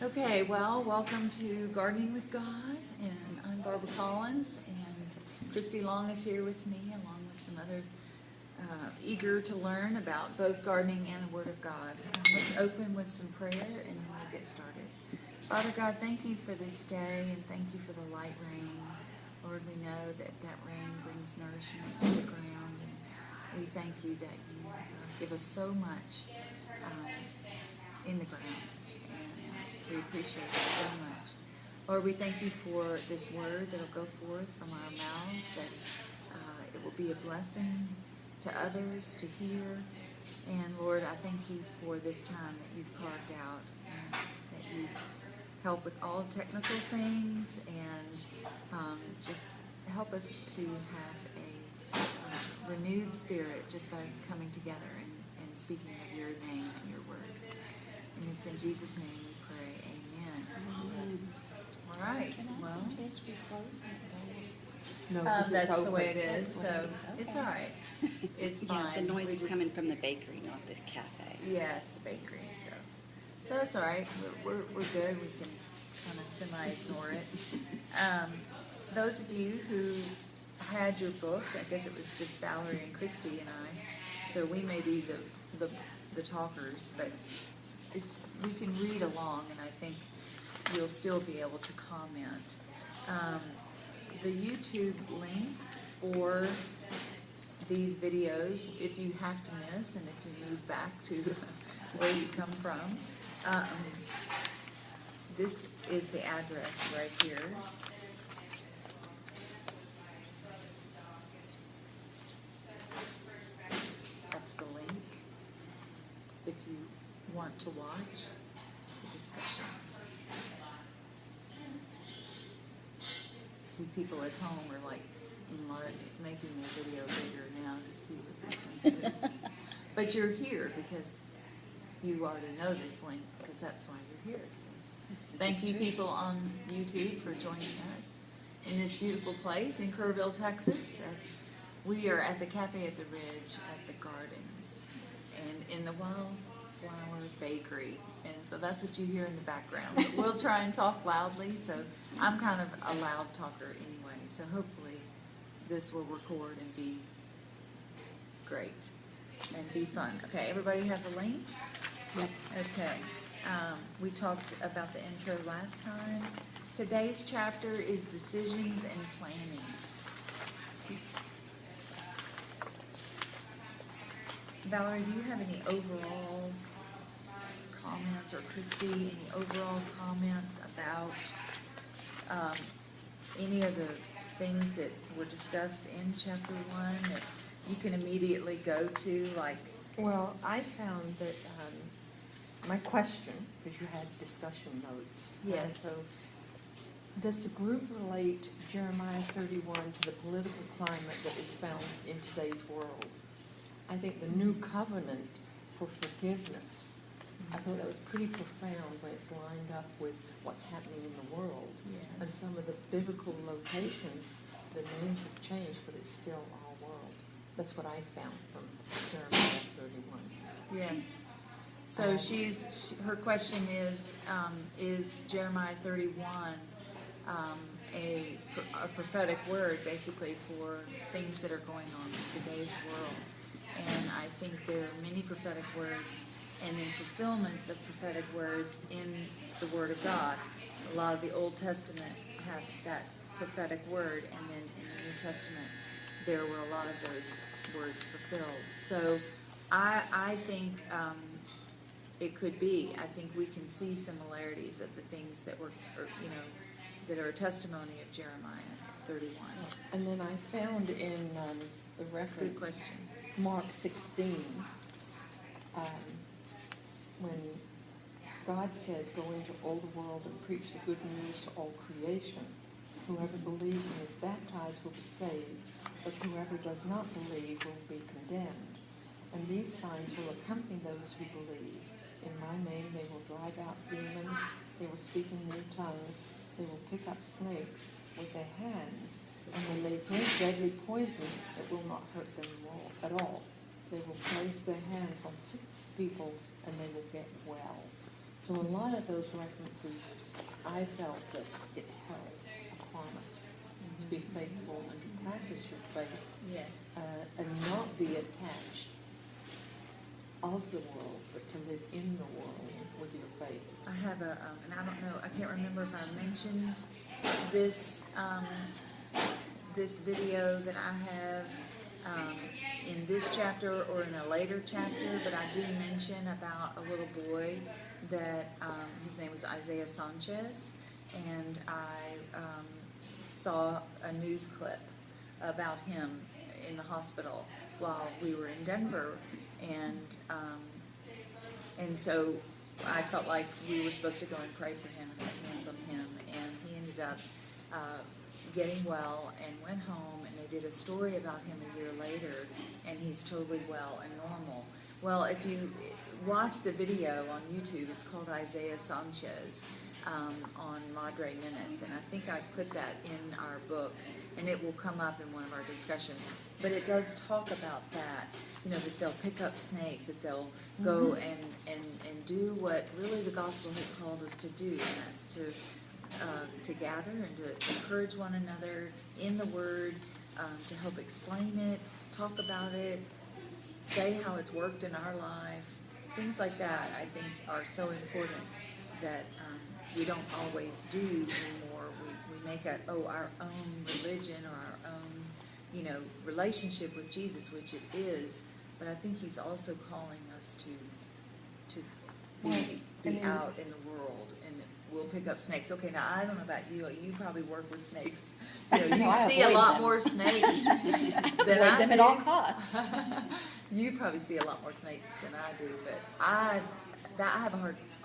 Okay, well, welcome to Gardening with God, and I'm Barbara Collins, and Christy Long is here with me, along with some other eager to learn about both gardening and the Word of God. Let's open with some prayer, and then we'll get started. Father God, thank you for this day, and thank you for the light rain. Lord, we know that that rain brings nourishment to the ground, and we thank you that you give us so much in the ground. We appreciate it so much. Lord, we thank you for this word that will go forth from our mouths, that it will be a blessing to others to hear. And Lord, I thank you for this time that you've carved out, that you've helped with all technical things, and just help us to have a renewed spirit just by coming together and speaking of your name and your word. And it's in Jesus' name we pray. Amen. All right. Well, No, that's the way it is. So it's all right. It's fine. Yeah, the noise is coming from the bakery, not the cafe. Yes, the bakery. So that's all right. We're good. We can kind of semi-ignore it. Those of you who had your book, I guess it was just Valerie and Christy and I. So we may be the talkers, but we can read along, and I think you'll still be able to comment. The YouTube link for these videos, if you have to miss and if you move back to where you come from, this is the address right here. That's the link. If you want to watch the discussions. See, people at home are like making their video bigger now to see what this link is. But you're here because you already know this link, because that's why you're here. So thank you, people on YouTube, for joining us in this beautiful place in Kerrville, Texas. We are at the Cafe at the Ridge at the Gardens and in the Wildflower Bakery. And so that's what you hear in the background. But we'll try and talk loudly. So I'm kind of a loud talker anyway. So hopefully this will record and be great and be fun. Okay, everybody have the link? Yes. Okay. We talked about the intro last time. Today's chapter is decisions and planning. Valerie, do you have any overall comments, or Christy, any overall comments about any of the things that were discussed in chapter 1 that you can immediately go to, like? Well, I found that my question, because you had discussion notes. Yes. So, does the group relate Jeremiah 31 to the political climate that is found in today's world? I think the new covenant for forgiveness, I thought that was pretty profound when it's lined up with what's happening in the world. Yes. And some of the biblical locations, the names have changed, but it's still our world. That's what I found from Jeremiah 31. Yes. So her question is Jeremiah 31 a prophetic word, basically, for things that are going on in today's world? And I think there are many prophetic words and then fulfillments of prophetic words in the Word of God. A lot of the Old Testament have that prophetic word, and then in the New Testament there were a lot of those words fulfilled. So I think it could be. I think we can see similarities of the things that were, that are a testimony of Jeremiah 31. And then I found in the reference, Good question. Mark 16, when God said, "Go into all the world and preach the good news to all creation. Whoever believes and is baptized will be saved, but whoever does not believe will be condemned. And these signs will accompany those who believe. In my name they will drive out demons, they will speak in new tongues, they will pick up snakes with their hands, and when they drink deadly poison, it will not hurt them at all. They will place their hands on sick people, and they will get well." So So a lot of those references, I felt that it held a promise to be faithful and to practice your faith Yes. and not be attached of the world, but to live in the world with your faith. I have a, and I don't know, I can't remember if I mentioned this, this video that I have in this chapter or in a later chapter, but I do mention about a little boy that his name was Isaiah Sanchez, and I saw a news clip about him in the hospital while we were in Denver, and so I felt like we were supposed to go and pray for him and lay hands on him, and he ended up getting well and went home, and they did a story about him a year later, and he's totally well and normal. Well, if you watch the video on YouTube, it's called Isaiah Sanchez on Madre Minutes, and I think I put that in our book, and it will come up in one of our discussions. But it does talk about that, you know, that they'll pick up snakes, that they'll go and do what really the gospel has called us to do, and that's to gather and to encourage one another in the Word, to help explain it, talk about it, say how it's worked in our life. Things like that, I think, are so important that we don't always do anymore. We make our own religion or our own, you know, relationship with Jesus, which it is. But I think He's also calling us to be out in the world, and that we'll pick up snakes. Okay, now I don't know about you. You probably work with snakes. You know, you see a lot more snakes than I do. Them at all costs. You probably see a lot more snakes than I do, but I have a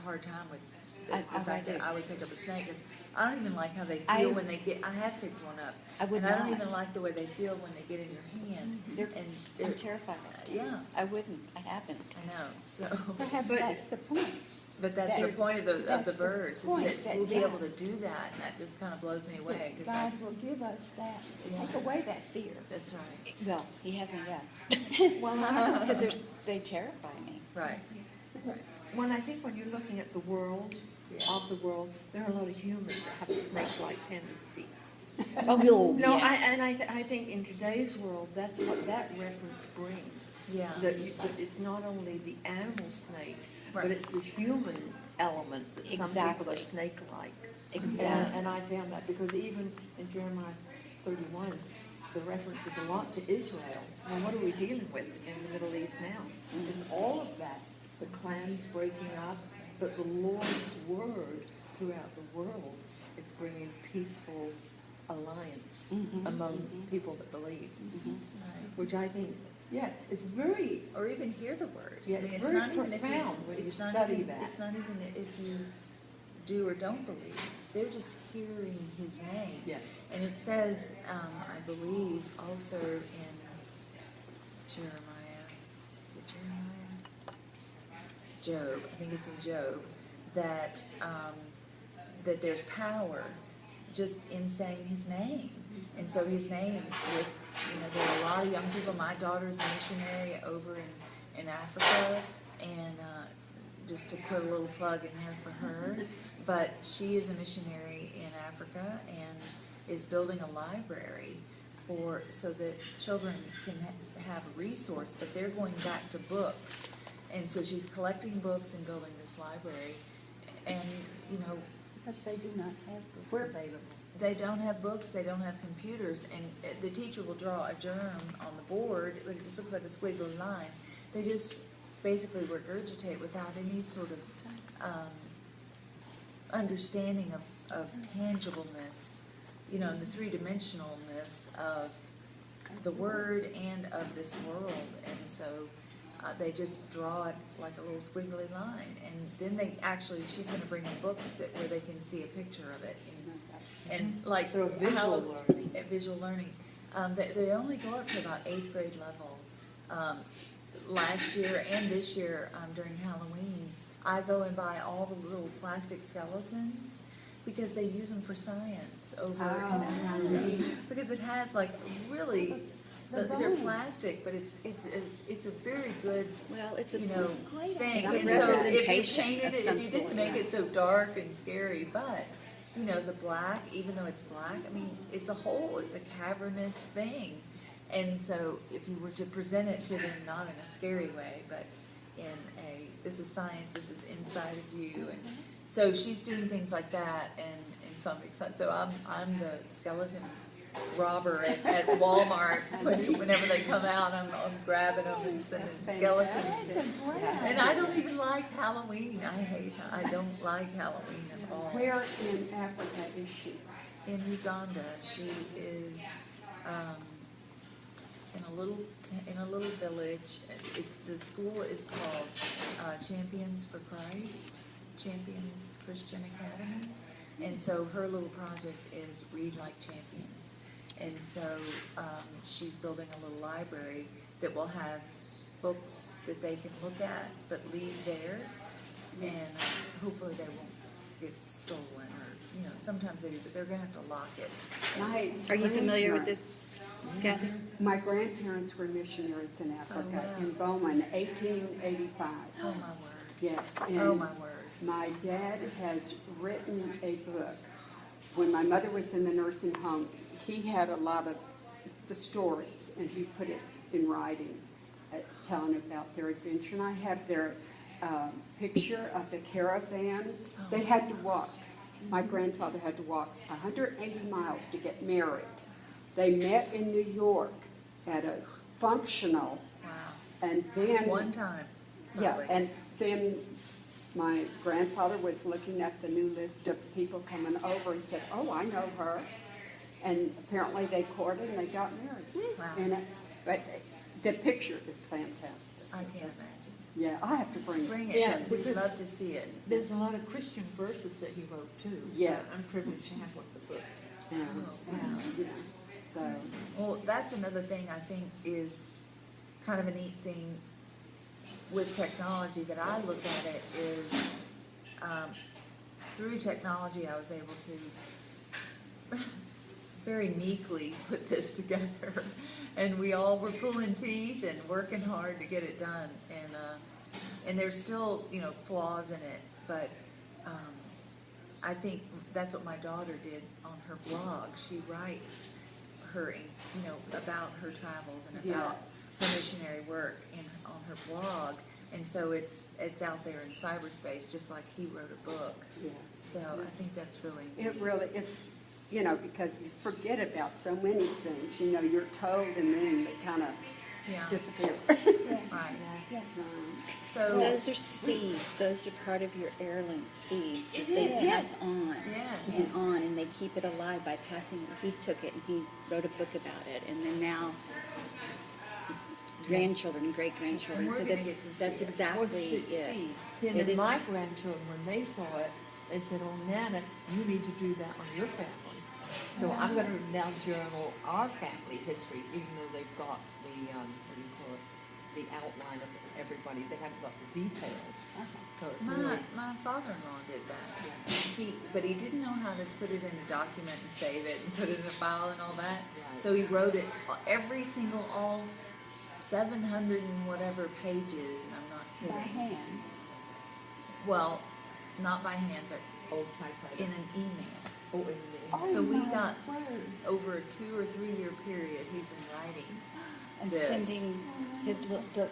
hard time with the fact that I would pick up a snake, because I don't even like how they feel when they get. I have picked one up, I don't even like the way they feel when they get in your hand. I'm terrified of it. Yeah, I wouldn't. I haven't. I know. So Perhaps that's the point. But that's the point of the birds, is point, that we'll be able to do that, and that just kind of blows me away. Because God will give us that, take away that fear. That's right. Well, He hasn't yet. Well, Because they terrify me. Right. Right. When I think when you're looking at the world, Yes. of the world, there are a lot of humans that have a snake-like tendency. Oh, Bill, No, yes. I think in today's world, that's what that reference brings. Yeah. That it's not only the animal snake, Right. but it's the human element that some people are Exactly. snake-like. Exactly. And I found that because even in Jeremiah 31, the reference is a lot to Israel. Well, what are we dealing with in the Middle East now? It's all of that. The clans breaking up, but the Lord's word throughout the world is bringing peaceful alliance among people that believe, Right. which I think, yeah, it's very, Or even hear the word. Yeah, I mean, it's it's very not even if profound when you it's not study even, that. It's not even if you do or don't believe. They're just hearing His name. yeah. And it says, I believe, also in Jeremiah. Is it Jeremiah? Job. I think it's in Job that that there's power just in saying His name. And so His name, with, you know, there are a lot of young people. My daughter's a missionary over in Africa, and just to put a little plug in there for her, but she is a missionary in Africa and is building a library so that children can have a resource, but they're going back to books. And so she's collecting books and building this library. And, you know, Because they do not have books available. they don't have books, they don't have computers, and the teacher will draw a germ on the board, but it just looks like a squiggly line. They just basically regurgitate without any sort of understanding of tangibleness, you know, the three-dimensionalness of the Word and of this world. And so they just draw it like a little squiggly line, and then she's going to bring in books where they can see a picture of it, and like So visual learning. Visual learning. They only go up to about 8th grade level. Last year and this year during Halloween, I go and buy all the little plastic skeletons because they use them for science over in Africa. Because it has like really they're bones. plastic, but it's a very good, Well, it's a you know, Great thing. idea. And so if you Representation painted of it, some if you didn't sort, make yeah. it so dark and scary, but, you know, the black, even though it's black, I mean, it's a hole, it's a cavernous thing. And so if you were to present it to them, not in a scary way, but in a, this is science, this is inside of you. And so she's doing things like that, and so I'm excited. So I'm the skeleton robber at Walmart. Whenever they come out, I'm grabbing them and sending That's skeletons. fantastic. And I don't even like Halloween. I don't like Halloween at all. Where in Africa is she? In Uganda, she is in a little village. The school is called Champions for Christ, Champions Christian Academy, and so her little project is Read Like Champions, and so she's building a little library that will have books that they can look at but leave there, and hopefully they won't get stolen, or, you know, sometimes they do, but they're gonna have to lock it. Are you familiar with this, Kathy? My grandparents were missionaries in Africa, wow. in Bowman, 1885. Oh my word. Yes. Oh and my word. My dad has written a book. When my mother was in the nursing home, he had a lot of the stories, and he put it in writing, telling about their adventure. And I have their picture of the caravan. They had to walk. My grandfather had to walk 180 miles to get married. They met in New York at a functional, Wow. and then One time. yeah, probably. and then my grandfather was looking at the new list of people coming over and said, "Oh, I know her," and apparently they courted and they got married. Wow. And but the picture is fantastic. I can't imagine. Yeah, I have to bring Bring it. it. Yeah, We'd because- love to see it. There's a lot of Christian verses that he wrote too. Yes. I'm privileged to have one of the books. And, Oh, wow. yeah, so Well, that's another thing I think is kind of a neat thing with technology that I look at it is through technology I was able to very meekly put this together, and we all were pulling teeth and working hard to get it done, and there's still, you know, flaws in it, but I think that's what my daughter did on her blog. She writes her, you know, about her travels and about her missionary work on her blog, and so it's out there in cyberspace, just like he wrote a book. yeah. So I think that's really neat. It really, it's, you know, because you forget about so many things. You know, you're told and then they kind of Yeah. disappear. Right. Um, So Those are seeds. Those are part of your heirloom seeds that It they is. pass on yes, and on, and they keep it alive by passing it. He took it and he wrote a book about it, and then now grandchildren and great-grandchildren. And we're So gonna that's, get to see that's it. exactly it. See, and It then is- my grandchildren, when they saw it, they said, "Oh, Nana, you need to do that on your family." So I'm going to now journal our family history, even though they've got the what do you call it, the outline of everybody. They haven't got the details. So it's really my father-in-law did that. But he didn't know how to put it in a document and save it and put it in a file and all that. Right. So he wrote it all 700 and whatever pages, and I'm not by kidding. hand. Well, not by hand, but old typewriter. in an email. Oh, in the Oh, So we my got word. over a 2 or 3 year period. He's been writing And this. sending his book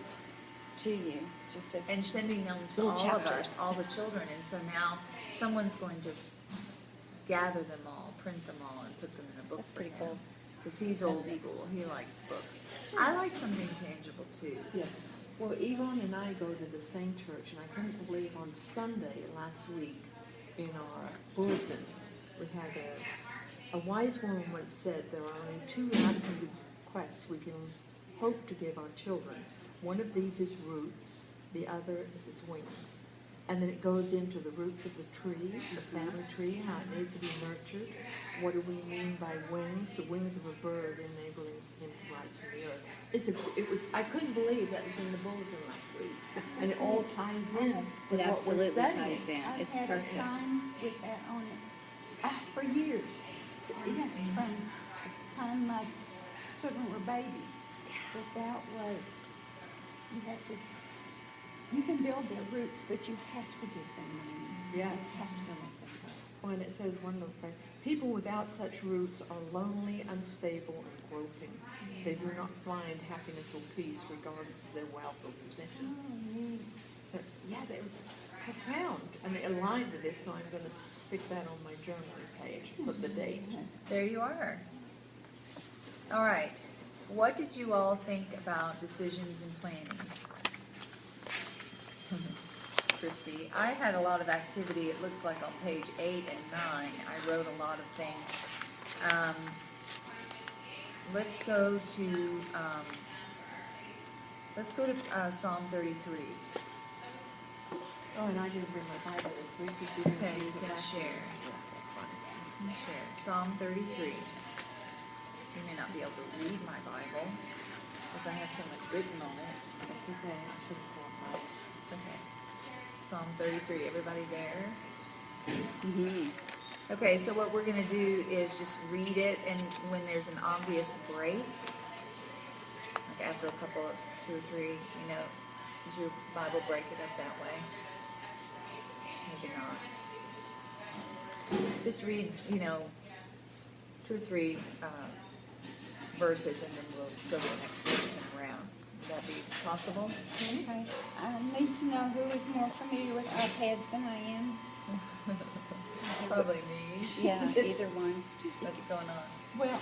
to you, just as And sending them to Little all of chapters. us, all the children, and so now someone's going to gather them all, print them all, and put them in a book That's for pretty him. cool. Because he's That's old neat. school, he likes books. I like something tangible too. Yes. Well, Yvonne and I go to the same church, and I couldn't believe on Sunday last week in our bulletin, we had a wise woman once said there are only 2 lasting bequests we can hope to give our children. One of these is roots, the other is wings. And then it goes into the roots of the tree, the family tree, how it needs to be nurtured. What do we mean by wings? The wings of a bird enabling him to rise from the earth. I couldn't believe that was in the bulletin last week. And it all ties in It with what absolutely we're studying. ties in. I've It's had perfect. a sign with that on it for years. Yeah. From the time my children were babies. But that was, you have to, you can build their roots, but you have to give them wings. Yeah. You have to let them go. Well, and it says one little phrase, people without such roots are lonely, unstable, and groping. They do not find happiness or peace regardless of their wealth or position. But, yeah, that was profound, and it aligned with this, so I'm going to stick that on my journaling page, put the date. There you are. All right. What did you all think about decisions and planning? Christy, I had a lot of activity. It looks like on page 8 and 9, I wrote a lot of things. Let's go to Psalm 33. Oh, and I didn't bring my Bible this week. It's okay, you can share. Yeah, that's fine. You can share. Psalm 33. You may not be able to read my Bible because I have so much written on it. That's okay. I should have called that. It's okay. Psalm 33. Everybody there? Mm-hmm. Okay, so what we're going to do is just read it, and when there's an obvious break, like after a couple of 2 or 3, does your Bible break it up that way? Maybe not. Just read, 2 or 3 verses, and then we'll go to the next person around. Would that be possible? Okay, I need to know who is more familiar with iPads than I am. Probably me. Yeah, Just- either one. What's going on? Well,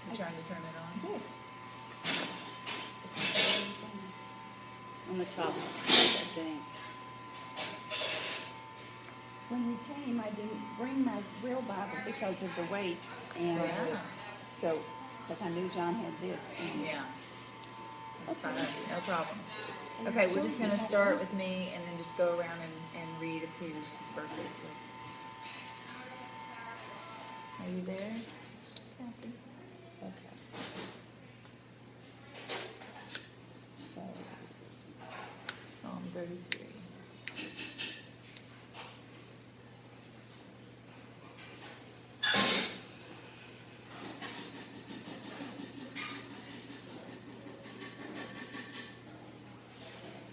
You trying to turn it on? yes. On the top, I think. When you came, I didn't bring my real Bible because of the weight, and Yeah. so, because I knew John had this, and Yeah. That's fine. No problem. And Okay, show we're just me going to how to start use with me and then just go around and read a few verses. Are you there, Kathy? okay. So, Psalm 33.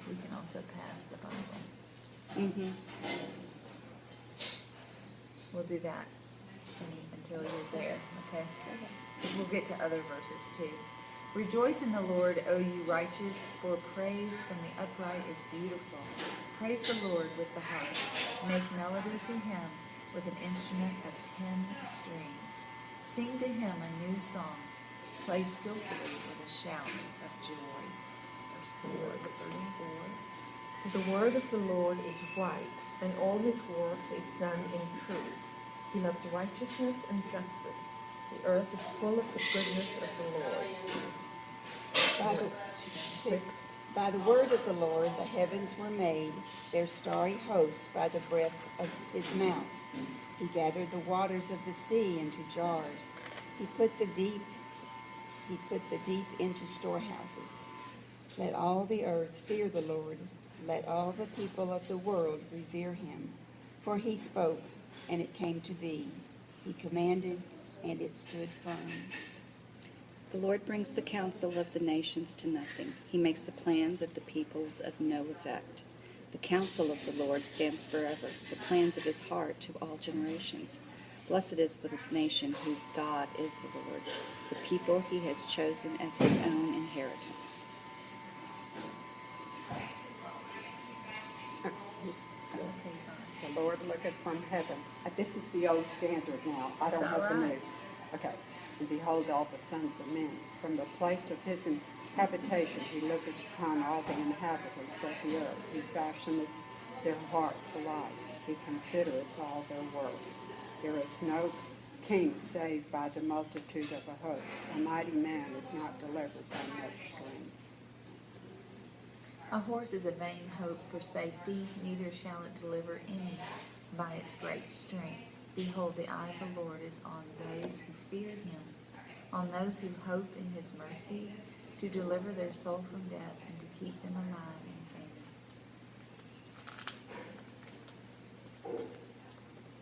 We can also pass the Bible. Mm-hmm. We'll do that until you're there, okay? Because we'll get to other verses too. Rejoice in the Lord, O you righteous, for praise from the upright is beautiful. Praise the Lord with the harp. Make melody to him with an instrument of 10 strings. Sing to him a new song. Play skillfully with a shout of joy. Verse 4. Verse 4. So the word of the Lord is right, and all his work is done in truth. He loves righteousness and justice. The earth is full of the goodness of the Lord. by the, 6. by the word of the Lord the heavens were made, their starry hosts by the breath of his mouth. He gathered the waters of the sea into jars. He put the deep into storehouses. Let all the earth fear the Lord. Let all the people of the world revere him. For he spoke, and it came to be. He commanded, and it stood firm. The Lord brings the counsel of the nations to nothing. He makes the plans of the peoples of no effect. The counsel of the Lord stands forever, the plans of his heart to all generations. Blessed is the nation whose God is the Lord, the people he has chosen as his own inheritance. Okay, fine. The Lord looketh from heaven. This is the old standard now. I don't That's have the all new. right. Okay. And behold all the sons of men. From the place of his habitation he looketh upon all the inhabitants of the earth. He fashioneth their hearts alike. He considereth all their works. There is no king saved by the multitude of a host. A mighty man is not delivered by much strength. A horse is a vain hope for safety, neither shall it deliver any by its great strength. Behold, the eye of the Lord is on those who fear him, on those who hope in his mercy, to deliver their soul from death and to keep them alive in famine.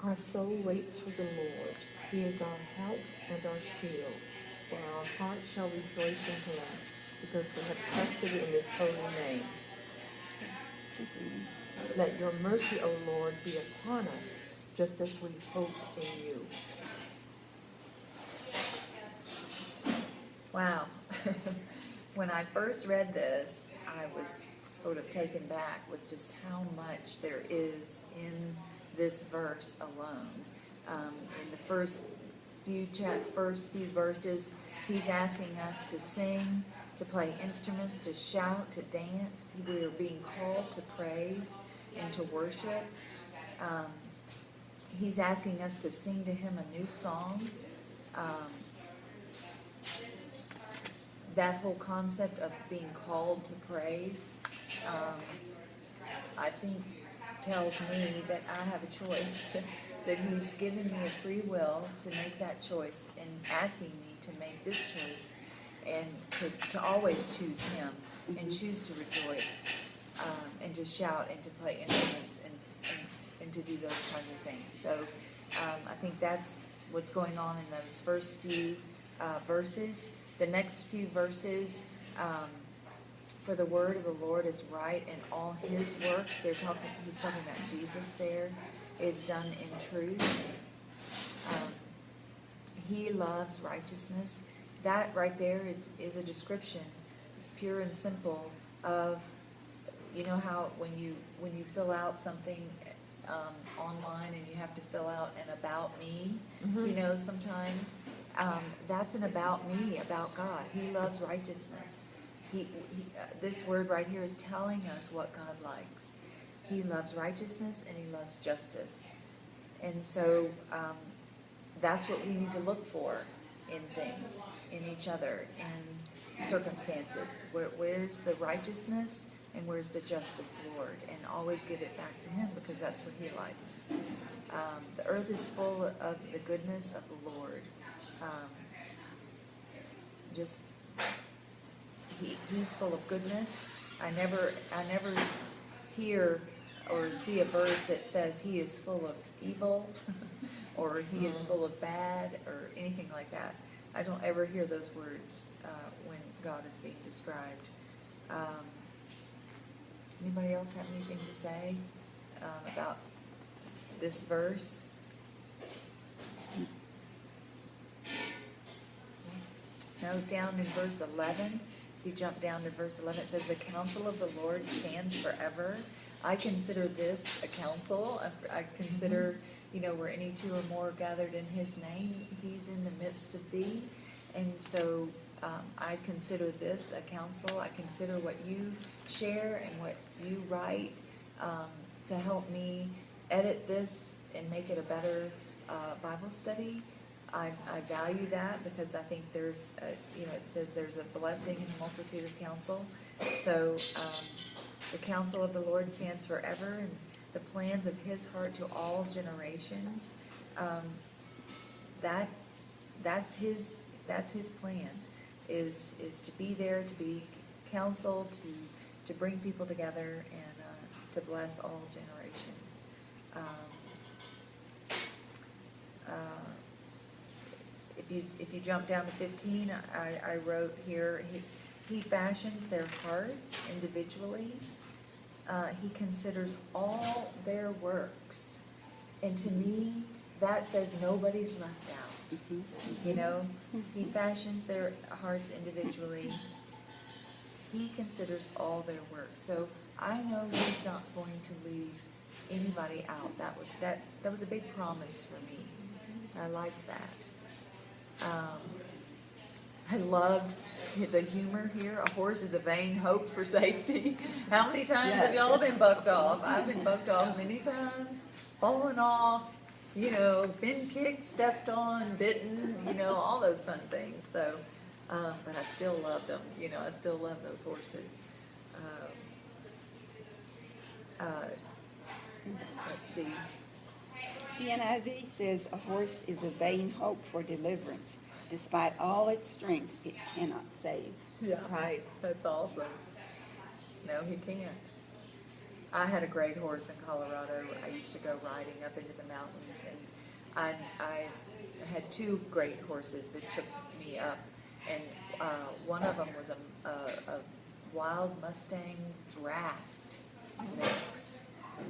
Our soul waits for the Lord. He is our help and our shield. For our heart shall rejoice in him, because we have trusted in his holy name. Let your mercy, O Lord, be upon us, just as we hope in you. Wow. When I first read this, I was sort of taken back with just how much there is in this verse alone. In the first few verses, he's asking us to sing, to play instruments, to shout, to dance. We are being called to praise and to worship. He's asking us to sing to him a new song. That whole concept of being called to praise, I think tells me that I have a choice, that he's given me a free will to make that choice and asking me to make this choice and to always choose him and choose to rejoice and to shout and to play instruments and to do those kinds of things. So I think that's what's going on in those first few verses. The next few verses, for the word of the Lord is right, and all his works, he's talking about Jesus there, is done in truth. He loves righteousness. That right there is a description, pure and simple, of, you know how when you fill out something online and you have to fill out an about me, you know, sometimes that's an about me, about God. He loves righteousness. This word right here is telling us what God likes. He loves righteousness and he loves justice. And so that's what we need to look for in things, in each other, in circumstances. Where's the righteousness and where's the justice, Lord? And always give it back to him, because that's what he likes. The earth is full of the goodness of the Lord. He's full of goodness. I never hear or see a verse that says he is full of evil or he is full of bad or anything like that. I don't ever hear those words when God is being described. Anybody else have anything to say about this verse? No, down in verse 11, if you jump down to verse 11, it says, the counsel of the Lord stands forever. I consider this a counsel. I consider, you know, where any two or more gathered in his name, he's in the midst of thee. And so I consider this a counsel. I consider what you share and what you write to help me edit this and make it a better Bible study. I value that, because I think there's, it says there's a blessing in a multitude of counsel. So the counsel of the Lord stands forever, and the plans of his heart to all generations. That's his plan, is to be there, to be counsel, to bring people together, and to bless all generations. If you jump down to 15, I wrote here, he fashions their hearts individually. He considers all their works. And to me, that says nobody's left out. You know, he fashions their hearts individually. He considers all their works. So I know he's not going to leave anybody out. That was a big promise for me. I liked that. I loved the humor here. A horse is a vain hope for safety. How many times have y'all been bucked off? I've been bucked off many times, fallen off, been kicked, stepped on, bitten, all those fun things. So, but I still love them. I still love those horses. Let's see. The NIV says a horse is a vain hope for deliverance. Despite all its strength, it cannot save. Yeah, right. That's awesome. No, he can't. I had a great horse in Colorado. I used to go riding up into the mountains, and I had two great horses that took me up. and one of them was a wild Mustang draft mix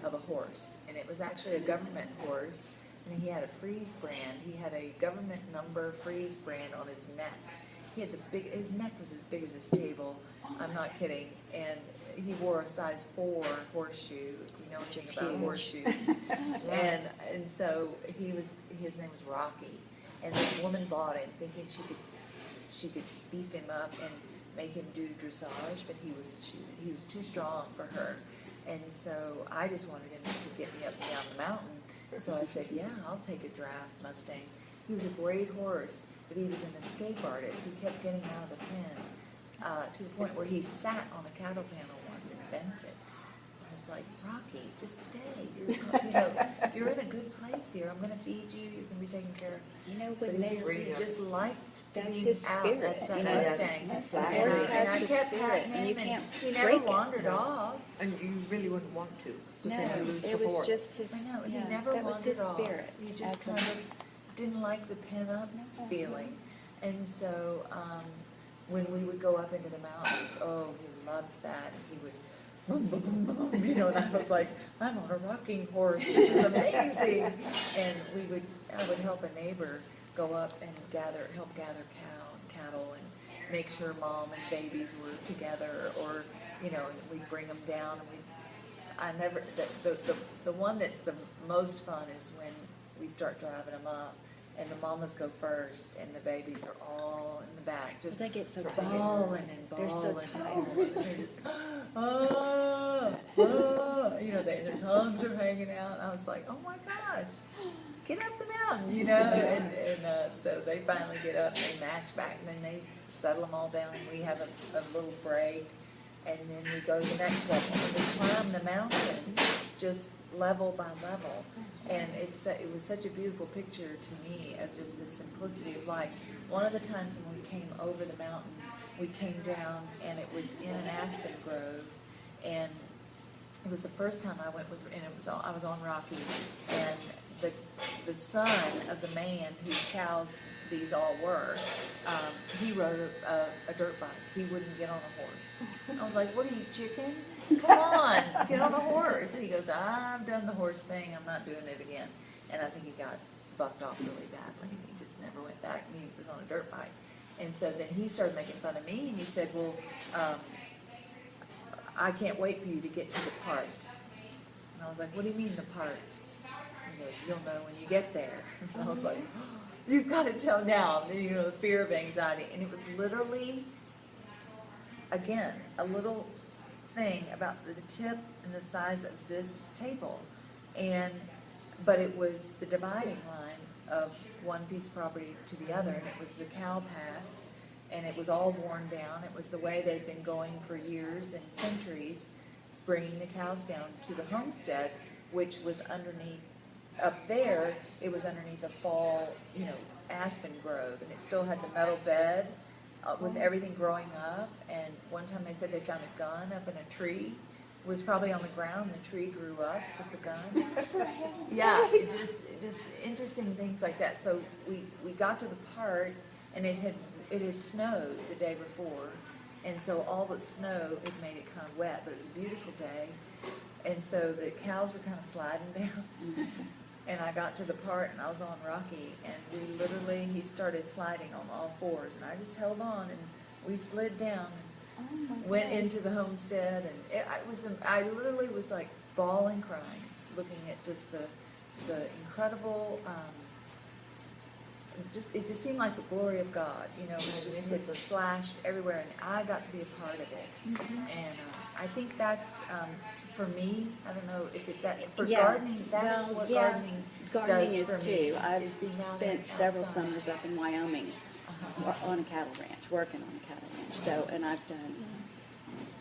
of a horse, and it was actually a government horse, and he had a freeze brand. He had a government number freeze brand on his neck. He had his neck was as big as his table. I'm not kidding. And he wore a size 4 horseshoe, if you know anything about horseshoes. and so his name was Rocky. And this woman bought him thinking she could beef him up and make him do dressage, but he was too strong for her. And so I just wanted him to get me up and down the mountain. So I said, yeah, I'll take a draft Mustang. He was a great horse, but he was an escape artist. He kept getting out of the pen to the point where he sat on a cattle panel once and bent it. I was like, Rocky, just stay. You're in a good place here. I'm going to feed you. You're going to be taken care of. You know, But when he just liked that's being his out. spirit. That's that You know, Mustang. exactly. And Horse has I the kept spirit, patting and you him, can't he never break it. wandered off. And you really wouldn't want to, No, because then you lose it support. was just his. I know, yeah, he never that was wandered his off. spirit. He just as a- kind of didn't like the pin-up feeling. And so when we would go up into the mountains, oh, he loved that. And he would, boom, boom, boom, boom, and I was like, I'm on a rocking horse. This is amazing. And I would help a neighbor go up and help gather cattle and make sure mom and babies were together, or, and we'd bring them down. And the one that's the most fun is when we start driving them up, and the mamas go first, and the babies are all in the back, just They get so tired. bawling and They're so bawling and tired. bawling. And they're just, their tongues are hanging out. I was like, oh my gosh, get up the mountain, and so they finally get up, and they match back, and then they settle them all down, and we have a little break, and then we go to the next level, and we climb the mountain just level by level. And it was such a beautiful picture to me of just the simplicity of life. One of the times when we came over the mountain, we came down, and it was in an aspen grove, and it was the first time I went I was on Rocky, and the son of the man whose cows these all were, he rode a dirt bike. He wouldn't get on a horse. I was like, what are you, chicken? Come on, get on a horse. And he goes, I've done the horse thing. I'm not doing it again. And I think he got bucked off really badly. He just never went back. And he was on a dirt bike. And so then he started making fun of me, and he said, well, I can't wait for you to get to the part. And I was like, what do you mean the part? He goes, you'll know when you get there. And I was like, you've got to tell now, the fear of anxiety. And it was literally, again, a little thing about the tip and the size of this table. But it was the dividing line of one piece of property to the other, and it was the cow path, and it was all worn down. It was the way they'd been going for years and centuries, bringing the cows down to the homestead, which was underneath. Up there, it was underneath a fall, aspen grove, and it still had the metal bed with everything growing up. And one time they said they found a gun up in a tree. It was probably on the ground. The tree grew up with the gun. Yeah, it just interesting things like that. So we got to the part, and it had snowed the day before, and so all the snow had made it kind of wet. But it was a beautiful day, and so the cows were kind of sliding down. And I got to the part, and I was on Rocky, and he started sliding on all fours, and I just held on, and we slid down and went into the homestead, and I literally was like bawling, crying, looking at just the incredible, it just seemed like the glory of God, it splashed everywhere, and I got to be a part of it. And I think that's, for me, I don't know for gardening, that's what gardening does is for me. too. I've is being out spent outside. several summers up in Wyoming on a cattle ranch, working on a cattle ranch. So, and I've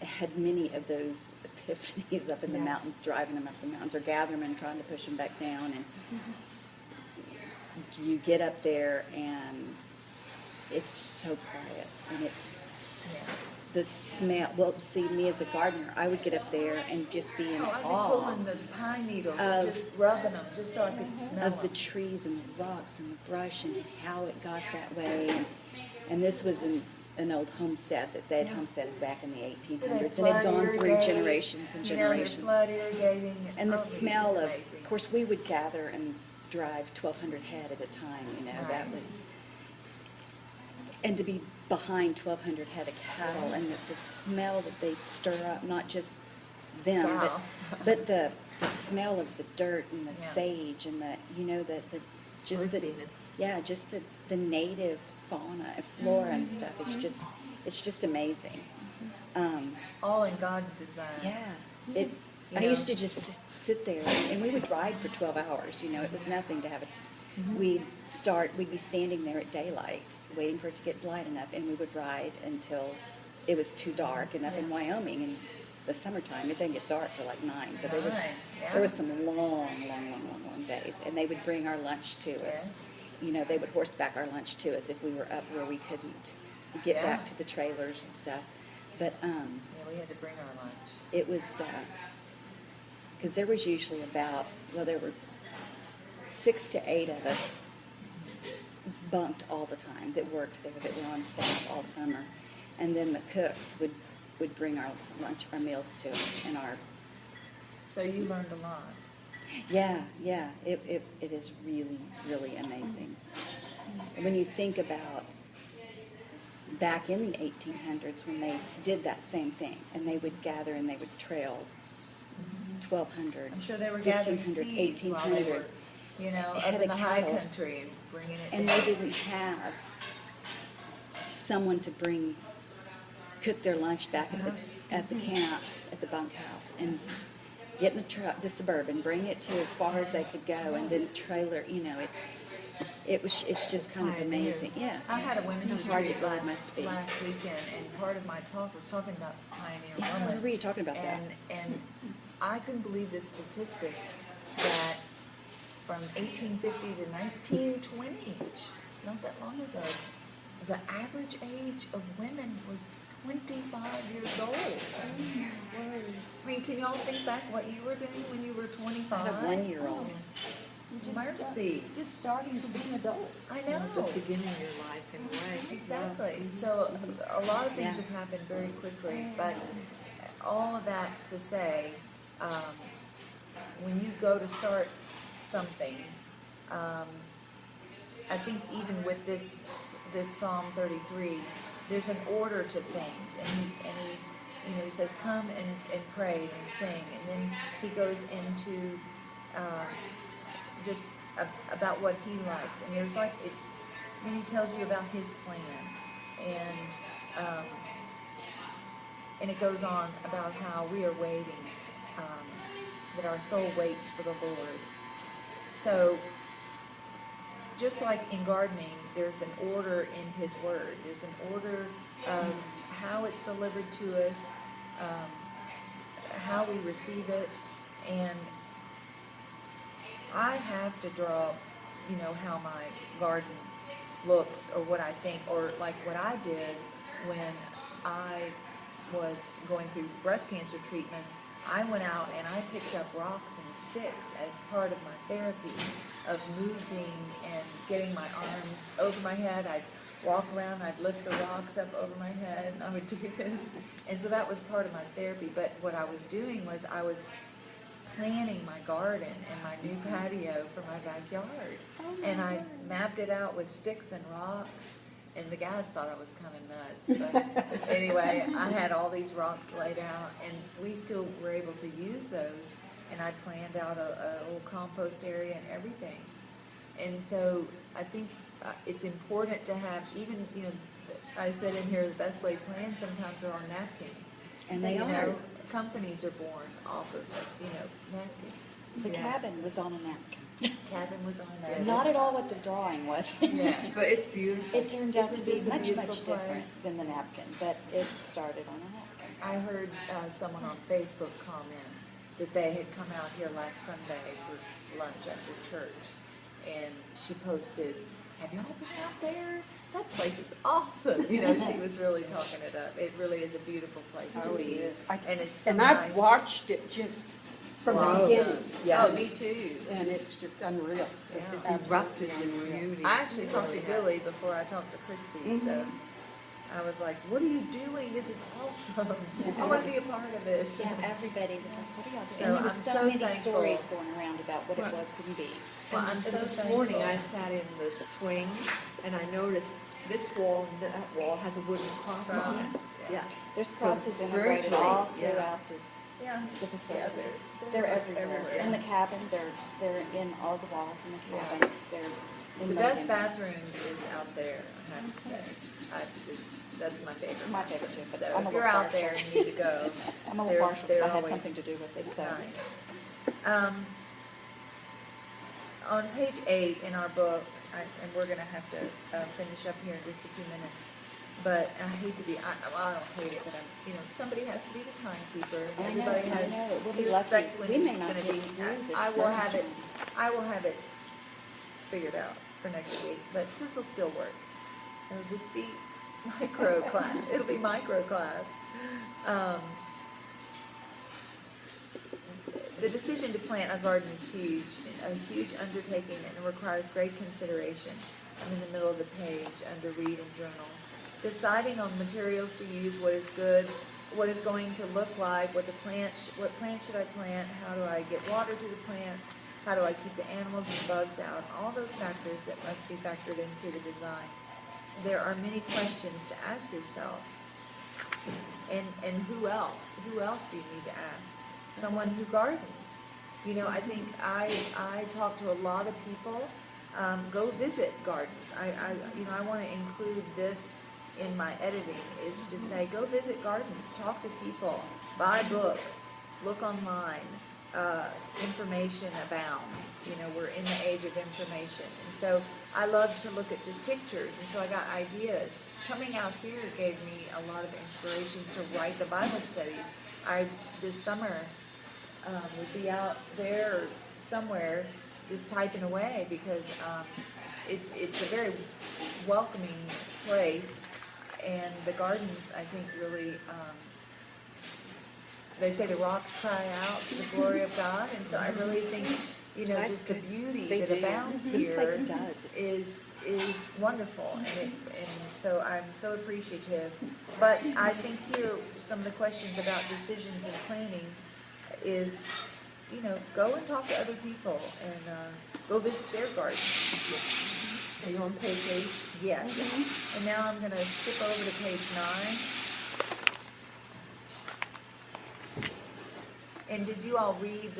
had many of those epiphanies up in the mountains, driving them up the mountains, or gathering them and trying to push them back down. And you get up there, and it's so quiet, and it's the smell. Well, see, me as a gardener, I would get up there and just be in Oh, I'd be awe pulling the pine needles and of- just rubbing them, just so I could smell of the them. trees and the rocks and the brush and how it got that way. And this was an old homestead that they had homesteaded back in the 1800s and had gone through generations and generations. You know, they're flood irrigating. And the oh, it's smell just of amazing. course, we would gather and drive 1,200 head at a time, you know, that Right. was, and to be behind 1,200 head of cattle and the smell that they stir up, not just them, Wow. but the smell of the dirt and the Yeah. sage and the, you know, the just the, Earthiness. yeah, just the native fauna and flora and stuff. It's just amazing. All in God's design. Yeah, it. You I know. used to just sit there, and we would ride for 12 hours. You know, it was nothing to have it. We'd be standing there at daylight, waiting for it to get light enough, and we would ride until it was too dark. And up in Wyoming, in the summertime, it doesn't get dark till like 9. So Nine, yeah. there was some long days, and they would bring our lunch to us. Yes. You know, they would horseback our lunch to us if we were up where we couldn't get Yeah. back to the trailers and stuff. But Yeah, we had to bring our lunch. it was because there was usually there were 6 to 8 of us bunked all the time that worked there, that were on staff all summer, and then the cooks would bring our lunch, our meals to us, and our So you learned a lot. yeah, it is really, really amazing. When you think about back in the 1800s when they did that same thing, and they would gather and they would trail 1,200, I'm sure they were gathering 1,500, seeds while they were, you know, up head in the of high cattle. country and bringing it and down. they didn't have someone to cook their lunch back at the camp, at the bunkhouse, and get in the truck, the Suburban, bring it to as far as they could go, and then trailer. You know, it's just kind of amazing. Pioneers. Yeah. I had a women's How hard retreat it really must be. last weekend, and part of my talk was talking about pioneer Yeah, I women. remember you talking about that. And I couldn't believe this statistic that from 1850 to 1920, which is not that long ago, the average age of women was 25 years old. I mean, can y'all think back what you were doing when you were 25? I have a 1-year-old. Mercy. Just starting to be an adult. I know. Just beginning your life in a way. Exactly. So a lot of things Yeah. have happened very quickly, but all of that to say, when you go to start something, I think even with this Psalm 33, there's an order to things, and he you know, he says, "Come and praise and sing," and then he goes into just about what he likes, and there's like then he tells you about his plan, and it goes on about how we are waiting, that our soul waits for the Lord. So just like in gardening, there's an order in his word. There's an order of how it's delivered to us, how we receive it, and I have to draw, you know, how my garden looks, or what I think, or like what I did when I was going through breast cancer treatments. I went out and I picked up rocks and sticks as part of my therapy of moving and getting my arms over my head. I'd walk around, I'd lift the rocks up over my head, and I would do this. And so that was part of my therapy. But what I was doing was I was planning my garden and my new patio for my backyard. And I mapped it out with sticks and rocks. And the guys thought I was kind of nuts, but anyway, I had all these rocks laid out, and we still were able to use those. And I planned out a little compost area and everything. And so I think it's important to have, even, you know, I said in here, the best laid plans sometimes are on napkins. And they you are. know, companies are born off of, you know, napkins. The Yeah. cabin was on a napkin. Cabin was on that. Not at all what the drawing was. Yes. But it's beautiful. It turned out to Isn't be this a much, beautiful much different place? than the napkin, but it started on a napkin. I heard someone on Facebook comment that they had come out here last Sunday for lunch after church, and she posted have y'all been out there? That place is awesome. You know, she was really talking it up. It really is a beautiful place to Oh, be. it is. And it's so And nice. I've watched it just from the Awesome. beginning. Oh, me too. And it's just unreal. Just Yeah. Erupted absolutely in unreal. beauty. I actually talked to Really has. Billy before I talked to Christy, so I was like, what are you doing? This is awesome. I want to be a part of it. Yeah, everybody was like, what are y'all doing? So And there were I'm so so many thankful. stories going around about what it Well, was going to be. Well, I'm so This thankful. morning I sat in the swing and I noticed this wall and that wall has a wooden cross on it. Cross, yeah. There's So crosses integrated spiritually, all yeah. throughout this Yeah. the Yeah, facility. they're They're everywhere. everywhere. In the cabin, they're in all the walls in the Yeah. cabin. They're in The my best room. bathroom is out there, I have to say. That's my favorite. My favorite too, but So I'm a if you're little out there and partial. you need to go, I'm a they're- little partial. they're I had always- something to do with it. It's So nice. On page 8 in our book, and we're going to have to finish up here in just a few minutes, but I hate to be, well, I don't hate it, but somebody has to be the timekeeper. I know, Everybody I has, know. We'll be you lucky. expect when We may it's not going to get be, through this I will next have it, one. I will have it figured out for next week, but this will still work. It'll just be micro class. It'll be micro class. The decision to plant a garden is huge, a huge undertaking, and it requires great consideration. I'm in the middle of the page under read and journal. Deciding on materials to use, what is good, what is going to look like, what plants should I plant, how do I get water to the plants, how do I keep the animals and the bugs out, all those factors that must be factored into the design. There are many questions to ask yourself. And who else? Who else do you need to ask? Someone who gardens. I think I talk to a lot of people. Go visit gardens. I want to include this in my editing, is to say, go visit gardens, talk to people, buy books, look online. Information abounds. We're in the age of information. And so I love to look at just pictures, and so I got ideas. Coming out here gave me a lot of inspiration to write the Bible study. This summer would be out there or somewhere just typing away, because it's a very welcoming place, and the gardens, I think, really they say the rocks cry out to the glory of God, and so I really think, just the beauty They that do. abounds This here place does. is wonderful, and so I'm so appreciative. But I think here some of the questions about decisions and planning is, go and talk to other people and go visit their gardens. Are you on page 8? Yes. And now I'm going to skip over to page 9. And did you all read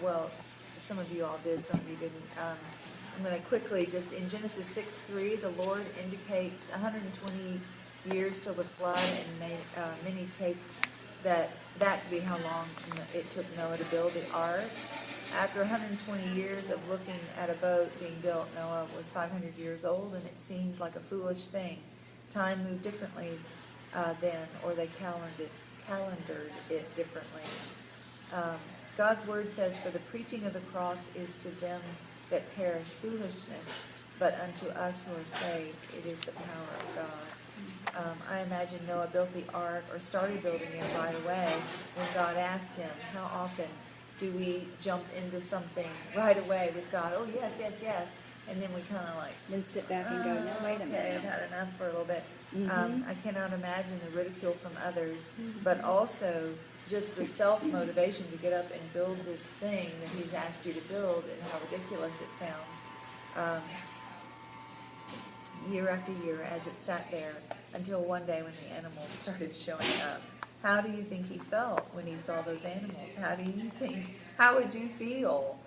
well, some of you all did, some of you didn't. I'm going to quickly just, in Genesis 6:3, the Lord indicates 120 years till the flood, and many take that to be how long it took Noah to build the ark. After 120 years of looking at a boat being built, Noah was 500 years old, and it seemed like a foolish thing. Time moved differently then, or they calendared it differently. God's word says, for the preaching of the cross is to them that perish foolishness, but unto us who are saved it is the power of God. I imagine Noah built the ark, or started building it right away when God asked him. How often do we jump into something right away with God? Oh, yes, yes, yes. And then we kind of like, then sit back and go, no, wait a okay, minute. I've had enough for a little bit. I cannot imagine the ridicule from others, but also just the self-motivation to get up and build this thing that he's asked you to build, and how ridiculous it sounds. Year after year as it sat there, until one day when the animals started showing up. How do you think he felt when he saw those animals? How would you feel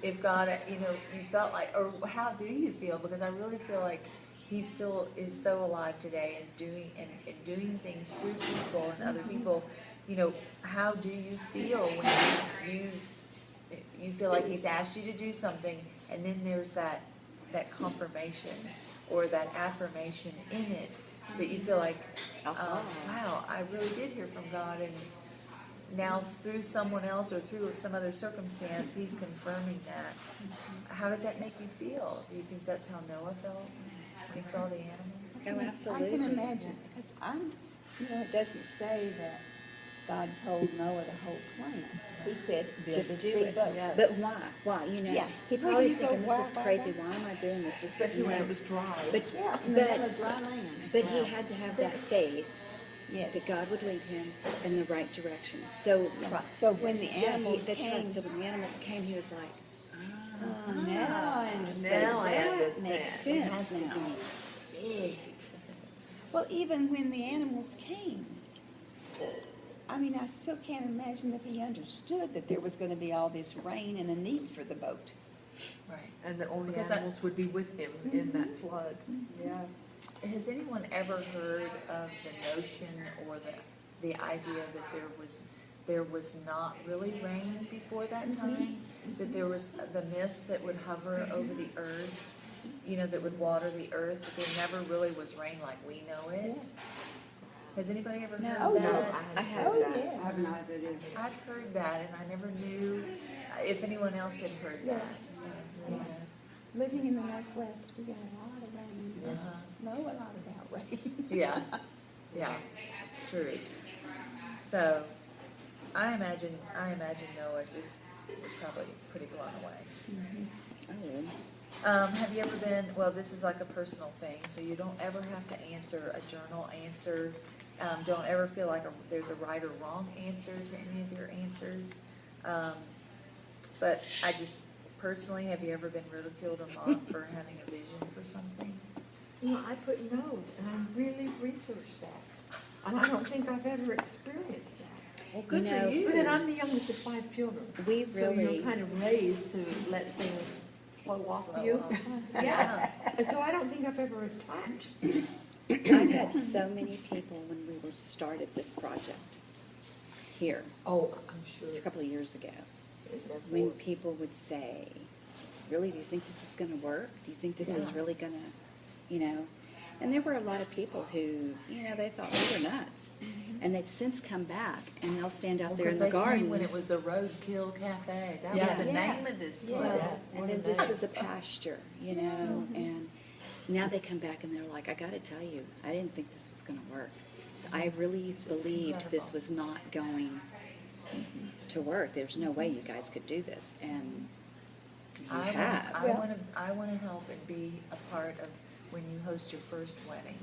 if God, you felt like, or how do you feel? Because I really feel like he still is so alive today, and doing things through people and other people. How do you feel when you feel like he's asked you to do something, and then there's that confirmation or that affirmation in it that you feel like, wow, I really did hear from God, and now through someone else or through some other circumstance, he's confirming that. How does that make you feel? Do you think that's how Noah felt when he saw the animals? Oh, I absolutely. can imagine, because it doesn't say that God told Noah the whole plan. He said, Just this do big it. boat. But why? Why? You know, Yeah. he Where probably do was you go? thinking, Why, this is why, crazy. why? Why am I doing this? This is, Especially you when know, it was dry. but, Yeah, in the but, middle of dry land. but he had to have that faith Yes. that God would lead him in the right direction. So, So when the yeah, animals the came, trust. So when the animals came, he was like, now I understand. Now I that understand. makes It has sense to now. be big. Well, even when the animals came, I mean, I still can't imagine that he understood that there was going to be all this rain and a need for the boat. Right. And that all the Because animals would be with him in that flood. Yeah. Has anyone ever heard of the notion or the idea that there was not really rain before that time? That there was the mist that would hover over the earth, that would water the earth, but there never really was rain like we know it? Yes. Has anybody ever No, heard that? yes. I have Oh, that. yes. I have not either. I've heard that, and I never knew if anyone else had heard that. So, yeah. Living in the Northwest, we got a lot of rain. We Uh-huh. know a lot about rain. Yeah, it's true. So, I imagine Noah just was probably pretty blown away. I would. Have you ever been, well, this is like a personal thing, so you don't ever have to answer a journal answer. Don't ever feel like there's a right or wrong answer to any of your answers. But I just, personally, have you ever been ridiculed or mocked for having a vision for something? I put no, and I really researched that. And I don't think I've ever experienced that. Well, good You for know, you. But then I'm the youngest of 5 children. We So really- you're kind of raised to let things flow off Flow you. off. Yeah. And so I don't think I've ever attacked. I've had so many people when we were started this project here Oh, I'm sure. a couple of years ago. It never When worked. people would say, really, do you think this is going to work? Do you think this is Yeah. really going to, And there were a lot of people who, they thought we were nuts. And they've since come back and they'll stand out there Because in the they garden. came when it was the Roadkill Cafe. That Yeah. was the Yeah. name of this place. Yes. And What then a this name. was a pasture, and now they come back and they're like, I gotta tell you, I didn't think this was gonna work. I really Just believed this incredible. was not going to work. There's no way you guys could do this, and you have. I want to help and be a part of when you host your first wedding.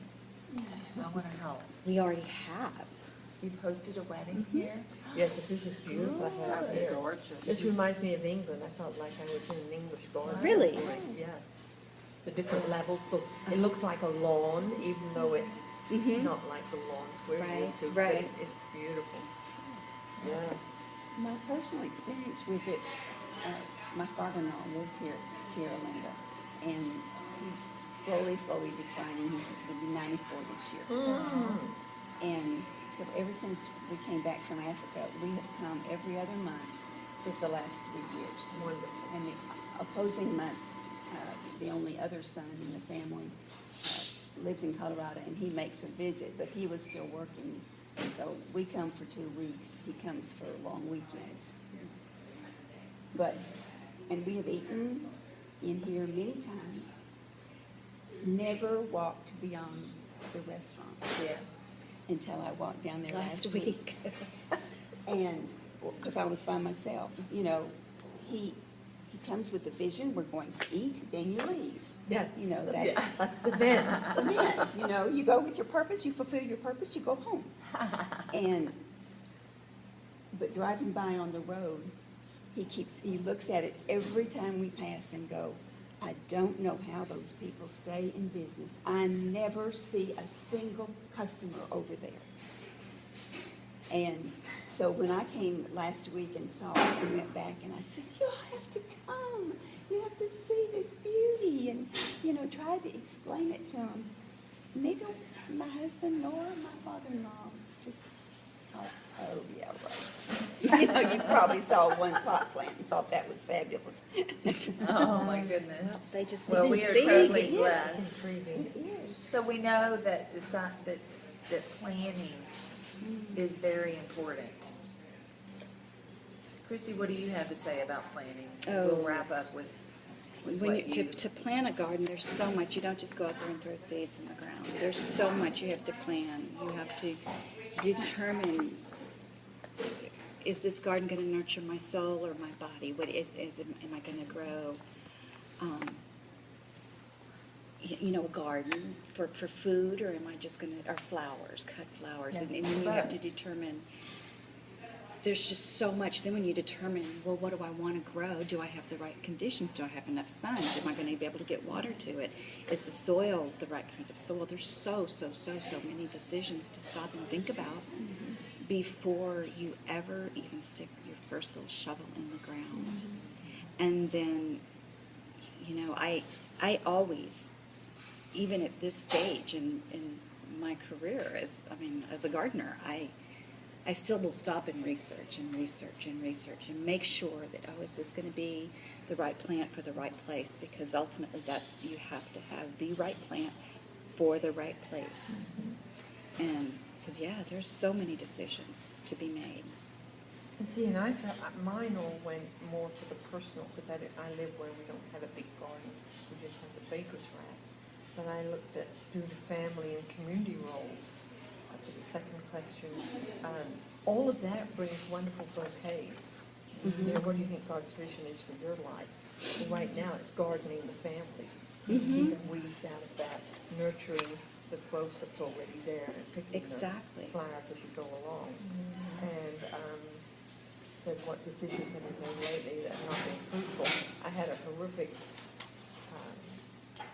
I want to help. We already have. You've hosted a wedding here? Yeah, because this is beautiful. I have it here. This reminds me of England. I felt like I was in an English garden. Really? It's great, yeah. The different levels. So it looks like a lawn, even though it's not like the lawns we're Right, used to. right. But it's beautiful. Yeah. My personal experience with it, my father-in-law lives here at Tierra Linda, and he's slowly declining. He'll be 94 this year. And so ever since we came back from Africa, we have come every other month for the last 3 years. Wonderful. And the opposing month, the only other son in the family lives in Colorado, and he makes a visit, but he was still working. And so we come for 2 weeks. He comes for long weekends. And we have eaten in here many times, never walked beyond the restaurant Yeah. until I walked down there Last last week. And, because I was by myself, he comes with the vision, we're going to eat, then you leave. Yeah. That's That's the bend. the men. You go with your purpose, you fulfill your purpose, you go home. But driving by on the road, he looks at it every time we pass and go, I don't know how those people stay in business. I never see a single customer over there. And so when I came last week and saw it and went back and I said, you have to come. You have to see this beauty. And, tried to explain it to him. Neither my husband nor my father-in-law just thought, oh, yeah, right. You probably saw one pot plant and thought that was fabulous. Oh, my goodness. Well, they just Well, need we to are see totally it. blessed. Intriguing. It is. So we know that planning is very important. Christy, what do you have to say about planting? Oh. We'll wrap up with When what you. to plant a garden, there's so much. You don't just go out there and throw seeds in the ground. There's so much you have to plan. You have to determine, is this garden going to nurture my soul or my body? What am I going to grow? You know, a garden for food, or am I just going to, or flowers, cut flowers, Yeah. and then you have to determine. There's just so much. Then when you determine, well, what do I want to grow? Do I have the right conditions? Do I have enough sun? Am I going to be able to get water to it? Is the soil the right kind of soil? There's so many decisions to stop and think about before you ever even stick your first little shovel in the ground. And then, you know, I always, even at this stage in my career as a gardener, I still will stop and research and make sure that, is this going to be the right plant for the right place? Because ultimately you have to have the right plant for the right place. And so, yeah, there's so many decisions to be made. And see, and I felt mine all went more to the personal, because I live where we don't have a big garden. We just have the baker's rack. But I looked at do the family and community roles for the second question. All of that brings wonderful bouquets. You know, what do you think God's vision is for your life? Well, right now it's gardening the family, keeping weeds out of that, nurturing the growth that's already there, and picking Exactly. the flowers as you go along. And said, what decisions have you made lately that have not been fruitful? I had a horrific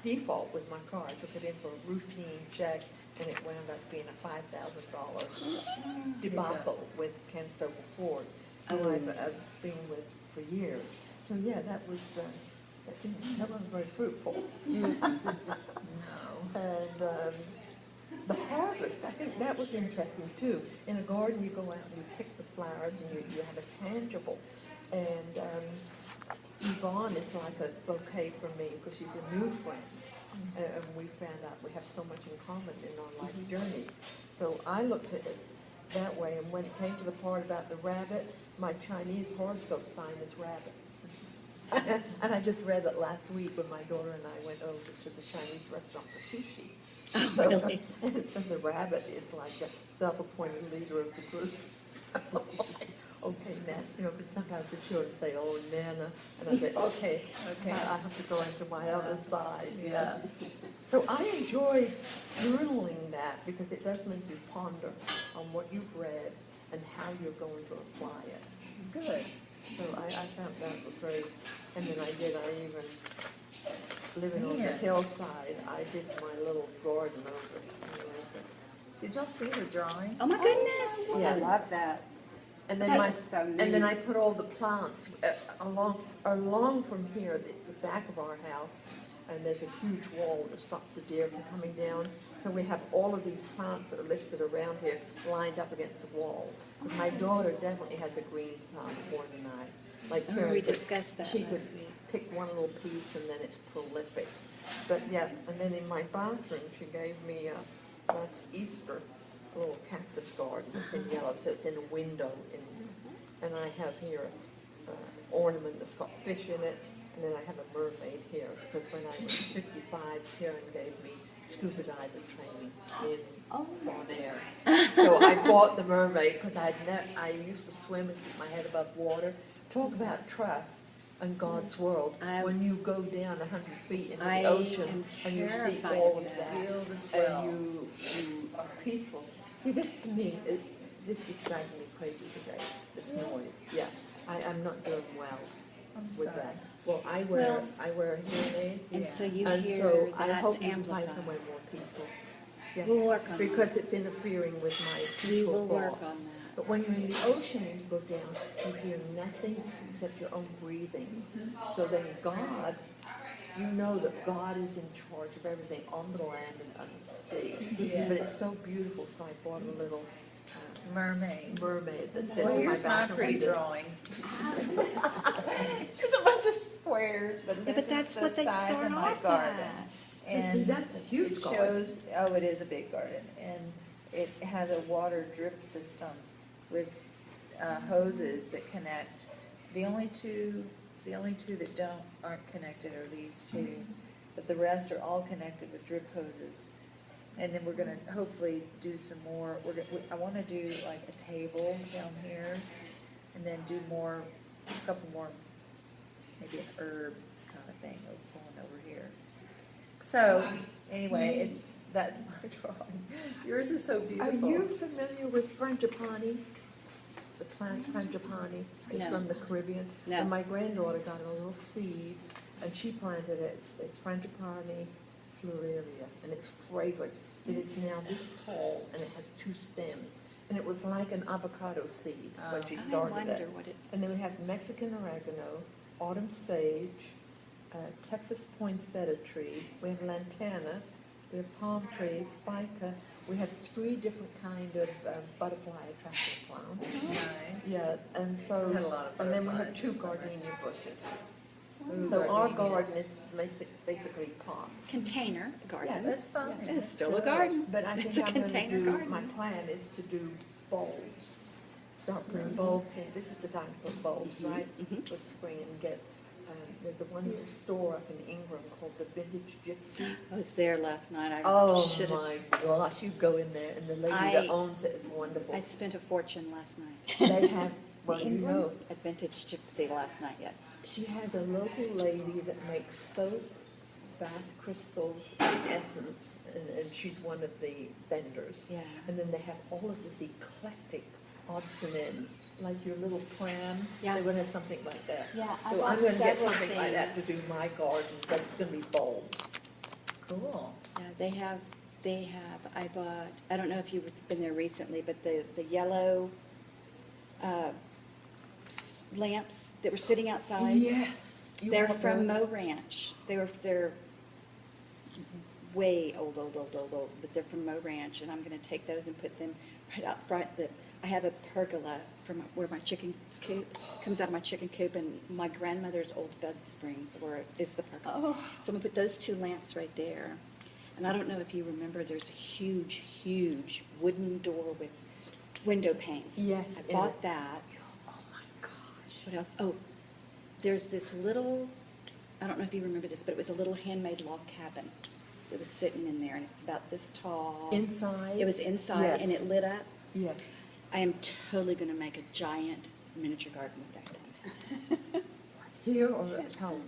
default with my car. I took it in for a routine check, and it wound up being a $5,000 debacle with Ken Sobel Ford, who I've been with for years. So yeah, that wasn't very fruitful. No. And the harvest, I think that was interesting too. In a garden, you go out and you pick the flowers, and you have a tangible. And Yvonne is like a bouquet for me, because she's a new friend. And we found out we have so much in common in our life journeys. So I looked at it that way, and when it came to the part about the rabbit, my Chinese horoscope sign is rabbit. And I just read it last week when my daughter and I went over to the Chinese restaurant for sushi. Oh, So, really? and the rabbit is like a self-appointed leader of the group. Okay, Nana, you know, because sometimes the children say, oh, Nana, and I say, okay, I have to go into my other side. Yeah. So I enjoy journaling that, because it does make you ponder on what you've read and how you're going to apply it. Good. So I found that was very, and then I even, living on the Man. hillside, I did my little garden over. Did y'all see her drawing? Oh my goodness! Yeah. I love that. And then That is so and then neat. I put all the plants along from here, the back of our house, and there's a huge wall that stops the deer from coming down. So we have all of these plants that are listed around here lined up against the wall. But my daughter definitely has a green thumb more than I. Like Karen we said, discussed that she last could week. pick one little piece, and then it's prolific. But yeah, and then in my bathroom, she gave me last Easter a little cactus garden. It's in yellow, so it's in a window. And I have here an ornament that's got fish in it, and then I have a mermaid here, because when I was 55, Karen gave me scuba diver training in Bonaire. So I bought the mermaid, because I used to swim and keep my head above water. Talk about trust and God's world. When you go down 100 feet into I the ocean am and you see terrified all of of that. that, Feel the swell. and you are peaceful. See, this to me, this is driving me crazy today, this noise. Yeah, I'm not doing well I'm with sorry. that. Well, I wear a hearing aid, And so you and hear so I that's hope you can find amplified. somewhere more peaceful. Yeah. We'll work on Because it's interfering with my We peaceful will work thoughts. on that. But when you're in the ocean and you go down, you hear nothing except your own breathing. So then God, you know that God is in charge of everything on the land and under the sea. Yeah. But it's so beautiful, so I bought a little Mermaid. mermaid that sits Well, in here's my bathroom pretty window. drawing. It's just a bunch of squares, but Yeah, this but that's is the what they size start of my off garden. at. And see, that's a huge it garden. shows, it is a big garden, and it has a water drip system with hoses that connect The only two that aren't connected are these two, but the rest are all connected with drip hoses. And then we're gonna hopefully do some more, I wanna do like a table down here, and then do a couple more, maybe an herb kind of thing going over here. So, anyway, that's my drawing. Yours is so Are beautiful. you familiar with frangipani? The plant frangipani is No. from the Caribbean. No. And my granddaughter got a little seed, and she planted it. It's frangipani fluaria, and it's fragrant. It is now this tall, and it has 2 stems. And it was like an avocado seed when she I started wonder it. what it, And then we have Mexican oregano, autumn sage, Texas poinsettia tree. We have lantana. We have palm trees, fica. We have 3 different kind of butterfly attracting plants. Nice. Yeah, and so, Had a lot of and then we have butterflies 2 this summer. gardenia bushes. Ooh, So our gardenias. garden is basically pots. container Yeah, garden. That's fine. Yeah. It's That's still a good. garden. But I It's think a I'm gonna container do, garden. my plan is to do bulbs. Start putting bulbs in, this is the time to put bulbs, right? With spring and get, there's a wonderful store up in Ingram called the Vintage Gypsy. I was there last night. I Oh should have. my gosh, you go in there and the lady that owns it is wonderful. I spent a fortune last night. They have, well, you know, At Vintage Gypsy last night, yes. she has a local lady that makes soap, bath crystals, and essence, and she's one of the vendors. Yeah. And then they have all of this eclectic odds and ends, like your little pram. Yeah. They would have something like that. Yeah, I So bought I'm gonna get several something like that to do things. my garden, but it's gonna be bulbs. Cool. Yeah, they have, I bought, I don't know if you've been there recently, but the yellow lamps that were sitting outside. Yes. You They're want from those? Mo Ranch. They're way old, but they're from Mo Ranch, and I'm gonna take those and put them right out front. I have a pergola from where my chicken coop comes out of my chicken coop, and my grandmother's old bed springs is the pergola. So I'm gonna put those 2 lamps right there. And I don't know if you remember, there's a huge wooden door with window panes. Yes, I and bought it- that. Oh my gosh. What else? Oh, there's this little, I don't know if you remember this, but it was a little handmade log cabin that was sitting in there, and it's about this tall. Inside? It was inside, and Yes. it lit up. Yes. I am totally gonna make a giant miniature garden with that thing. Here or at home?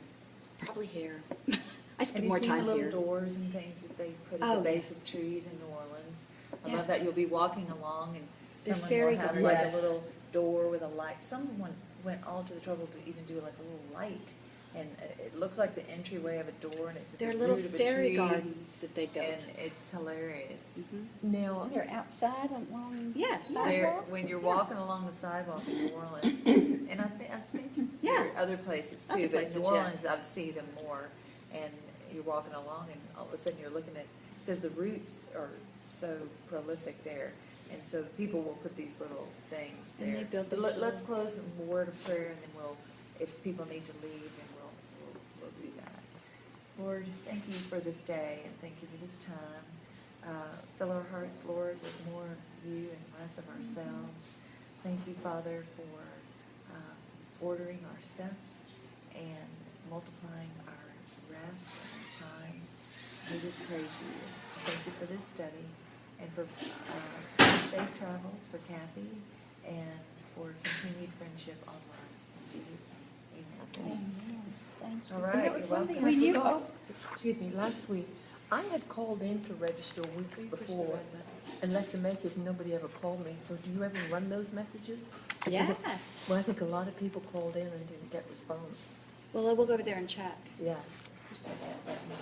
Probably here. I Have spend you more seen the time little here. doors and things that they put at Oh, the base yeah. of trees in New Orleans? I Yeah. love that. You'll be walking along and They're someone very will have good. like Yes. a little door with a light. Someone went all to the trouble to even do like a little light. And it looks like the entryway of a door, and it's at They're the little root of a fairy tree. gardens that they built. And it's hilarious. Now, They're outside along the Yes. There, sidewalk? when you're walking along the sidewalk in New Orleans, and I was thinking Yeah. there are other places too, Other but in New places, yeah. Orleans, I've seen them more. And you're walking along, and all of a sudden you're looking at, because the roots are so prolific there, and so people will put these little things And there. they build But these let's little- close in a word of prayer, and then if people need to leave, then we'll do that. Lord, thank you for this day, and thank you for this time. Fill our hearts, Lord, with more of you and less of ourselves. Thank you, Father, for ordering our steps and multiplying our rest and our time. We just praise you. Thank you for this study and for safe travels for Kathy and for continued friendship online. In Jesus' name, amen. Amen. Thank you. All and right, that was you're one thing welcome. I When you forgot, excuse me, last week, I had called in to register weeks before and left a message, nobody ever called me, so do you ever run those messages? Yeah. Well, I think a lot of people called in and didn't get response, Well, we'll go over there and check. yeah. You said that, let me-